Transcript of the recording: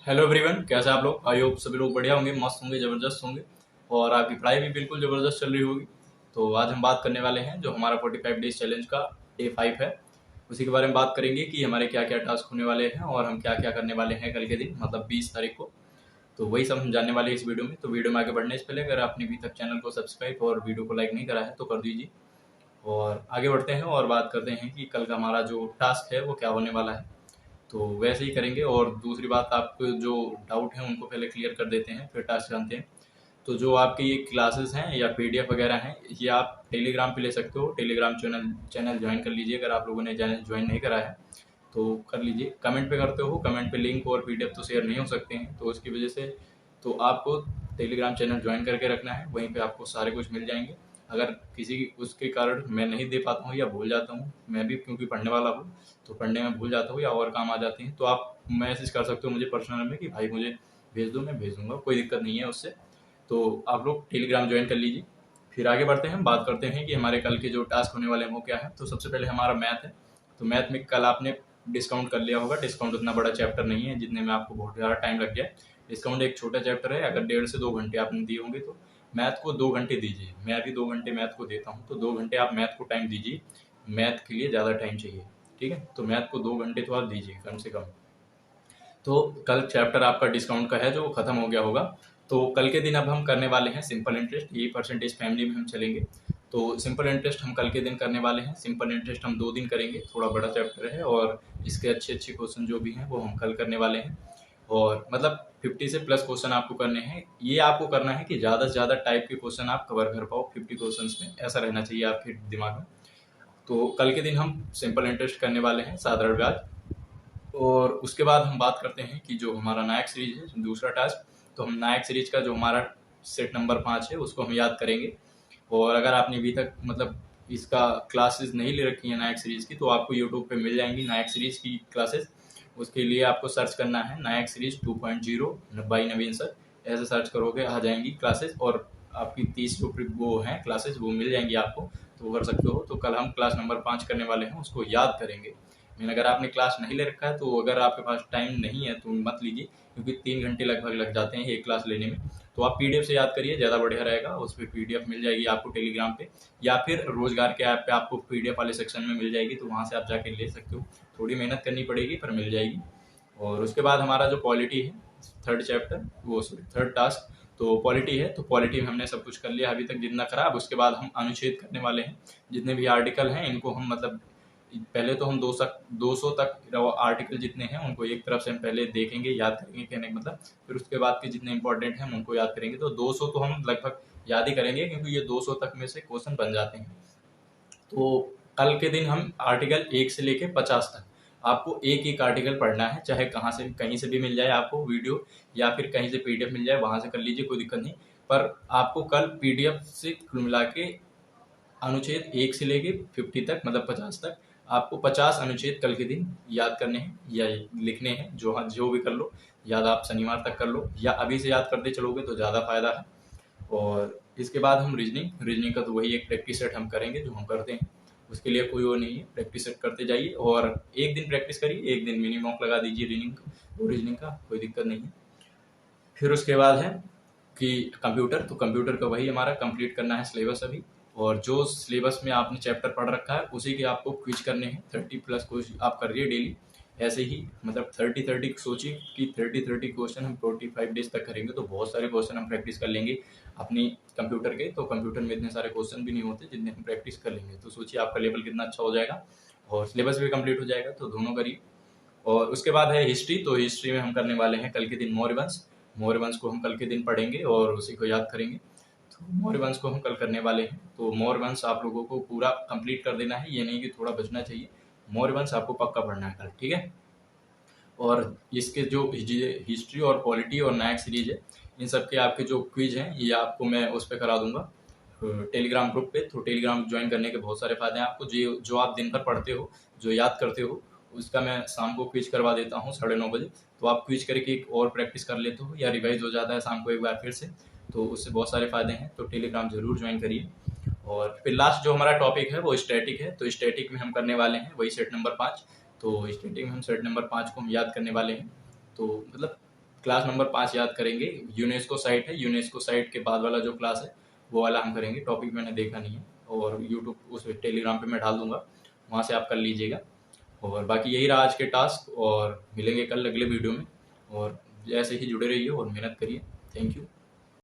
Hello everyone, कैसे आप लोग? आई होप सभी लोग बढ़िया होंगे, मस्त होंगे, ज़बरदस्त होंगे और आपकी पढ़ाई भी बिल्कुल ज़बरदस्त चल रही होगी। तो आज हम बात करने वाले हैं जो हमारा 45 डेज चैलेंज का डे 5 है, उसी के बारे में बात करेंगे कि हमारे क्या क्या टास्क होने वाले हैं और हम क्या क्या करने वाले हैं कल के दिन, मतलब 20 तारीख को। तो वही सब हम जानने वाले हैं इस वीडियो में। तो वीडियो में आगे बढ़ने से पहले अगर आपने अभी तक चैनल को सब्सक्राइब और वीडियो को लाइक नहीं करा है तो कर दीजिए। और आगे बढ़ते हैं और बात करते हैं कि कल का हमारा जो टास्क है वो क्या होने वाला है। तो वैसे ही करेंगे और दूसरी बात, आपको जो डाउट है उनको पहले क्लियर कर देते हैं, फिर टास्क जानते हैं। तो जो आपकी ये क्लासेस हैं या पीडीएफ वगैरह हैं, ये आप टेलीग्राम पे ले सकते हो। टेलीग्राम चैनल चैनल ज्वाइन कर लीजिए। अगर आप लोगों ने चैनल ज्वाइन नहीं करा है तो कर लीजिए। कमेंट पे करते हो, कमेंट पे लिंक और पीडीएफ तो शेयर नहीं हो सकते हैं, तो उसकी वजह से तो आपको टेलीग्राम चैनल ज्वाइन करके रखना है। वहीं पे आपको सारे कुछ मिल जाएंगे। अगर किसी उसके कारण मैं नहीं दे पाता हूँ या भूल जाता हूँ, मैं भी क्योंकि पढ़ने वाला हूँ तो पढ़ने में भूल जाता हूँ या और काम आ जाते हैं, तो आप मैसेज कर सकते हो मुझे पर्सनल में कि भाई मुझे भेज दो, मैं भेज दूंगा, कोई दिक्कत नहीं है उससे। तो आप लोग टेलीग्राम ज्वाइन कर लीजिए। फिर आगे बढ़ते हैं, बात करते हैं कि हमारे कल के जो टास्क होने वाले हैं वो क्या है। तो सबसे पहले हमारा मैथ है। तो मैथ में कल आपने डिस्काउंट कर लिया होगा। डिस्काउंट उतना बड़ा चैप्टर नहीं है जितने में आपको बहुत ज़्यादा टाइम लग जाए। डिस्काउंट एक छोटा चैप्टर है। अगर 1.5 से 2 घंटे आपने दिए होंगे तो मैथ को 2 घंटे दीजिए। मैं अभी 2 घंटे मैथ को देता हूँ, तो 2 घंटे आप मैथ को टाइम दीजिए। मैथ के लिए ज़्यादा टाइम चाहिए, ठीक है? तो मैथ को 2 घंटे तो आप दीजिए कम से कम। तो कल चैप्टर आपका डिस्काउंट का है जो खत्म हो गया होगा। तो कल के दिन अब हम करने वाले हैं सिंपल इंटरेस्ट। ये परसेंटेज फैमिली में हम चलेंगे। तो सिंपल इंटरेस्ट हम कल के दिन करने वाले हैं। सिंपल इंटरेस्ट हम 2 दिन करेंगे, थोड़ा बड़ा चैप्टर है और इसके अच्छे अच्छे क्वेश्चन जो भी हैं वो हम कल करने वाले हैं। और मतलब 50 से प्लस क्वेश्चन आपको करने हैं। ये आपको करना है कि ज़्यादा से ज़्यादा टाइप के क्वेश्चन आप कवर कर पाओ 50 क्वेश्चन में, ऐसा रहना चाहिए आपके दिमाग में। तो कल के दिन हम सिंपल इंटरेस्ट करने वाले हैं, साधारण ब्याज। और उसके बाद हम बात करते हैं कि जो हमारा नायक सीरीज है दूसरा टास्क, तो हम नायक सीरीज का जो हमारा सेट नंबर 5 है उसको हम याद करेंगे। और अगर आपने अभी तक मतलब इसका क्लासेस नहीं ले रखी है नायक सीरीज की, तो आपको यूट्यूब पे मिल जाएंगी नायक सीरीज की क्लासेस। उसके लिए आपको सर्च करना है नायक सीरीज 2.0 बाई नवीन सर। ऐसे सर्च करोगे आ जाएंगी क्लासेस और आपकी 30 जो वो हैं क्लासेस वो मिल जाएंगी आपको, तो वो कर सकते हो। तो कल हम क्लास नंबर 5 करने वाले हैं, उसको याद करेंगे। लेकिन अगर आपने क्लास नहीं ले रखा है तो अगर आपके पास टाइम नहीं है तो मत लीजिए, क्योंकि 3 घंटे लगभग लग जाते हैं एक क्लास लेने में। तो आप पीडीएफ से याद करिए, ज़्यादा बढ़िया रहेगा। उस पर पीडीएफ मिल जाएगी आपको टेलीग्राम पे, या फिर रोजगार के ऐप पे आपको पीडीएफ वाले सेक्शन में मिल जाएगी, तो वहाँ से आप जाके ले सकते हो। थोड़ी मेहनत करनी पड़ेगी पर मिल जाएगी। और उसके बाद हमारा जो पॉलिटी है, थर्ड चैप्टर, वो सॉरी थर्ड टास्क, तो पॉलिटी है। तो पॉलिटी में हमने सब कुछ कर लिया अभी तक जितना करा। अब उसके बाद हम अनुच्छेद करने वाले हैं। जितने भी आर्टिकल हैं इनको हम मतलब पहले तो हम 200 तक आर्टिकल जितने हैं उनको एक तरफ से हम पहले देखेंगे, याद करेंगे, कहने का मतलब। फिर उसके बाद के जितने इंपॉर्टेंट हैं हम उनको याद करेंगे। तो 200 तो हम लगभग याद ही करेंगे, क्योंकि ये 200 तक में से क्वेश्चन बन जाते हैं। तो कल के दिन हम आर्टिकल 1 से लेके 50 तक आपको एक एक आर्टिकल पढ़ना है, चाहे कहाँ से कहीं से भी मिल जाए आपको वीडियो, या फिर कहीं से पीडीएफ मिल जाए, वहां से कर लीजिए, कोई दिक्कत नहीं। पर आपको कल पीडीएफ से कुल मिला के अनुच्छेद 1 से लेके 50 तक, मतलब 50 तक, आपको 50 अनुच्छेद कल के दिन याद करने हैं या लिखने हैं। जो भी कर लो, याद आप शनिवार तक कर लो, या अभी से याद करते चलोगे तो ज़्यादा फायदा है। और इसके बाद हम रीजनिंग का तो वही एक प्रैक्टिस सेट हम करेंगे जो हम करते हैं। उसके लिए कोई वो नहीं है, प्रैक्टिस सेट करते जाइए और एक दिन प्रैक्टिस करिए, एक दिन मिनी मॉक लगा दीजिए रीजनिंग का, कोई दिक्कत नहीं है। फिर उसके बाद है कि कंप्यूटर, तो कंप्यूटर का वही हमारा कंप्लीट करना है सिलेबस अभी। और जो सिलेबस में आपने चैप्टर पढ़ रखा है उसी के आपको क्विज करने हैं। 30+ क्विज आप करिए डेली, ऐसे ही मतलब 30 सोचिए कि 30 क्वेश्चन हम 45 डेज तक करेंगे, तो बहुत सारे क्वेश्चन हम प्रैक्टिस कर लेंगे अपनी कंप्यूटर के। तो कंप्यूटर में इतने सारे क्वेश्चन भी नहीं होते जितने हम प्रैक्टिस कर लेंगे। तो सोचिए आपका लेवल कितना अच्छा हो जाएगा और सिलेबस भी कंप्लीट हो जाएगा, तो दोनों करिए। और उसके बाद है हिस्ट्री। तो हिस्ट्री में हम करने वाले हैं कल के दिन मौर्य वंश को हम कल के दिन पढ़ेंगे और उसी को याद करेंगे। तो मौर्य वंश को हम कल करने वाले हैं। तो मौर्य वंश आप लोगों को पूरा कंप्लीट कर देना है, ये नहीं कि थोड़ा बचना चाहिए। मौर्य वंश आपको पक्का पढ़ना है कल, ठीक है? और इसके जो हिस्ट्री और पॉलिटी और नायक सीरीज है, इन सब के आपके जो क्विज हैं ये आपको मैं उस पर करा दूंगा टेलीग्राम ग्रुप पे। तो टेलीग्राम ज्वाइन करने के बहुत सारे फायदे हैं आपको। जो आप दिन भर पढ़ते हो, जो याद करते हो, उसका मैं शाम को क्विज करवा देता हूँ 9:30 बजे। तो आप क्विज करके एक और प्रैक्टिस कर लेते हो या रिवाइज हो जाता है शाम को एक बार फिर से। तो उससे बहुत सारे फायदे हैं, तो टेलीग्राम जरूर ज्वाइन करिए। और फिर लास्ट जो हमारा टॉपिक है वो स्टैटिक है। तो स्टैटिक में हम करने वाले हैं वही सेट नंबर 5। तो स्टैटिक में हम सेट नंबर 5 को हम याद करने वाले हैं। तो मतलब क्लास नंबर 5 याद करेंगे। यूनेस्को साइट है, यूनेस्को साइट के बाद वाला जो क्लास है वो वाला हम करेंगे। टॉपिक मैंने देखा नहीं है और यूट्यूब उस टेलीग्राम पे मैं डाल दूंगा, वहाँ से आप कर लीजिएगा। और बाकी यही रहा आज के टास्क, और मिलेंगे कल अगले वीडियो में। और ऐसे ही जुड़े रहिए और मेहनत करिए। Thank you.